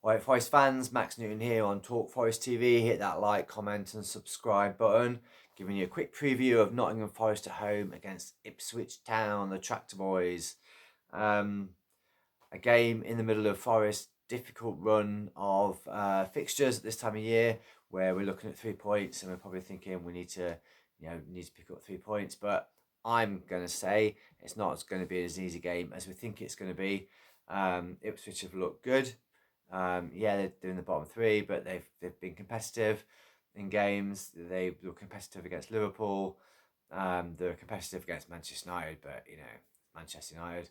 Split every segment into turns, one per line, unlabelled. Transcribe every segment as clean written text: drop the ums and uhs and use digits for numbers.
Alright, Forest fans, Max Newton here on Talk Forest TV. Hit that like, comment and subscribe button. Giving you a quick preview of Nottingham Forest at home against Ipswich Town, the Tractor Boys. A game in the middle of Forest's difficult run of fixtures at this time of year, where we're looking at 3 points and we're probably thinking we need to pick up 3 points. But I'm going to say it's not going to be as easy game as we think it's going to be. Ipswich have looked good. They're doing the bottom 3, but they've been competitive in games. They were competitive against Liverpool. They were competitive against Manchester United, but Manchester United.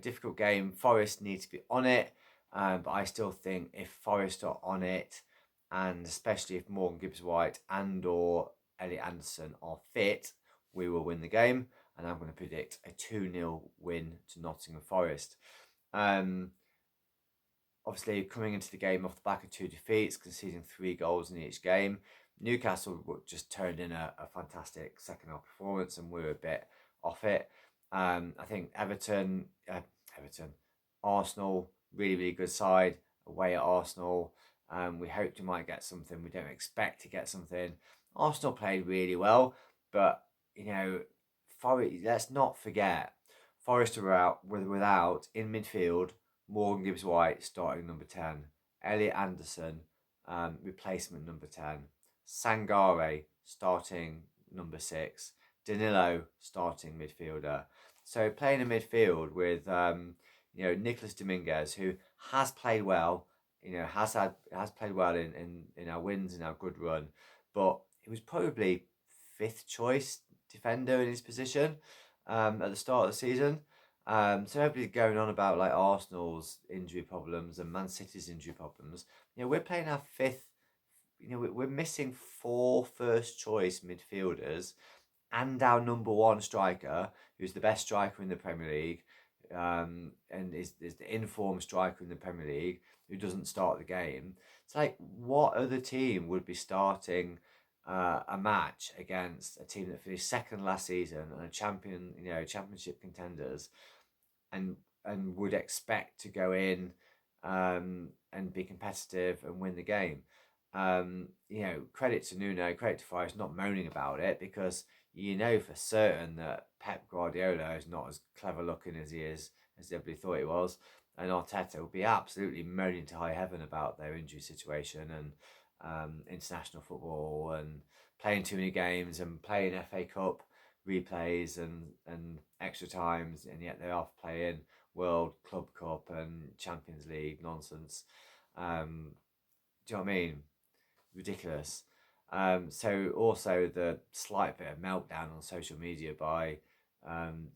Difficult game. Forest need to be on it, but I still think if Forest are on it, and especially if Morgan Gibbs-White and or Elliot Anderson are fit, we will win the game. And I'm going to predict a 2-0 win to Nottingham Forest. Obviously, coming into the game off the back of 2 defeats, conceding 3 goals in each game, Newcastle just turned in a fantastic second half performance, and we were a bit off it. I think Arsenal, really, really good side away at Arsenal. We hoped we might get something. We don't expect to get something. Arsenal played really well, but Forest. Let's not forget, Forest are out without in midfield. Morgan Gibbs-White starting number 10, Elliot Anderson replacement number 10, Sangare starting number 6, Danilo starting midfielder. So playing in midfield with Nicholas Dominguez, who has played well, has played well in our wins, in our good run, but he was probably 5th choice defender in his position at the start of the season. So everybody's going on about like Arsenal's injury problems and Man City's injury problems. We're playing our 5th. We're missing 4 first choice midfielders and our number 1 striker, who's the best striker in the Premier League, and is the informed striker in the Premier League, who doesn't start the game. It's like, what other team would be starting a match against a team that finished 2nd last season and a championship contenders, and would expect to go in and be competitive and win the game? Credit to Nuno, credit to Forest not moaning about it, because for certain that Pep Guardiola is not as clever looking as he is, as everybody thought he was, and Arteta will be absolutely moaning to high heaven about their injury situation and international football and playing too many games and playing FA Cup replays and extra times, and yet they are playing World Club Cup and Champions League nonsense. Do you know what I mean? Ridiculous. So also the slight bit of meltdown on social media by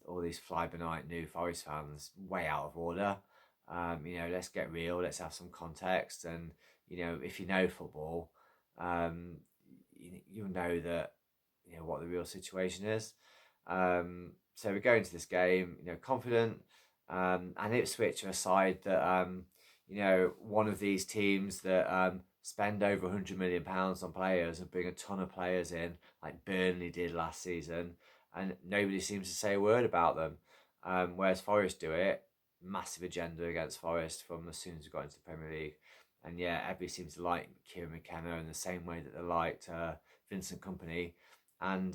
all these fly-by-night new Forest fans, way out of order. Let's get real. Let's have some context. And if you know football, you'll know that what the real situation is. So we go into this game, confident. And Ipswich are a side that one of these teams that spend over £100 million on players and bring a ton of players in, like Burnley did last season, and nobody seems to say a word about them. Whereas Forest do it, massive agenda against Forest from as soon as we got into the Premier League. And everybody seems to like Kieran McKenna in the same way that they liked Vincent Kompany, and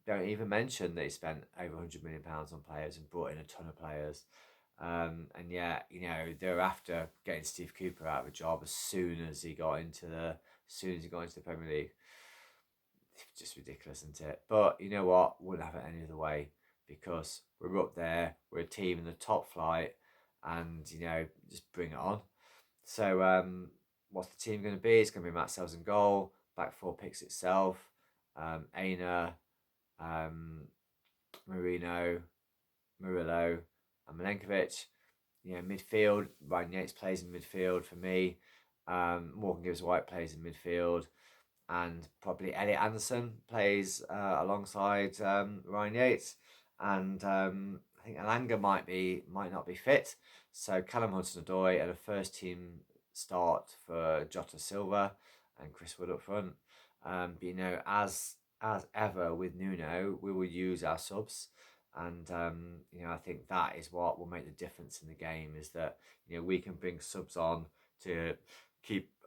don't even mention that he spent over £100 million on players and brought in a ton of players. They're after getting Steve Cooper out of a job as soon as he got into the Premier League. It's just ridiculous, isn't it? But you know what? Wouldn't have it any other way, because we're up there. We're a team in the top flight, and just bring it on. So what's the team going to be? It's going to be Matt Sells in goal. Back 4 picks itself. Aina, Marino, Murillo, and Milenkovic. Midfield, Ryan Yates plays in midfield for me. Morgan Gibbs-White plays in midfield, and probably Elliot Anderson plays alongside Ryan Yates. And I think Alanga might not be fit, so Callum Hudson-Odoi and a first team start for Jota Silva and Chris Wood up front. But as ever with Nuno, we will use our subs. And I think that is what will make the difference in the game, is that we can bring subs on to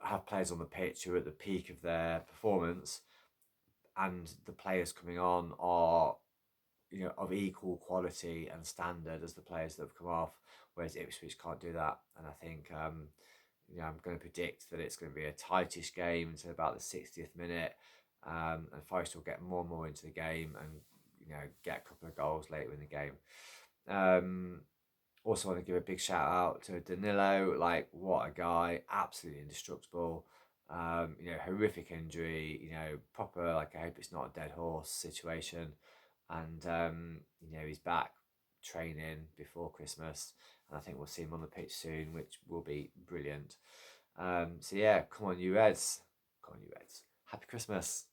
have players on the pitch who are at the peak of their performance, and the players coming on are of equal quality and standard as the players that have come off, whereas Ipswich can't do that. And I think I'm going to predict that it's going to be a tightish game until about the 60th minute, and Forest will get more and more into the game and get a couple of goals later in the game. Also want to give a big shout out to Danilo. Like, what a guy, absolutely indestructible. Horrific injury. Proper, like, I hope it's not a dead horse situation. And he's back training before Christmas, and I think we'll see him on the pitch soon, which will be brilliant. So yeah, come on, you Reds! Come on, you Reds! Happy Christmas!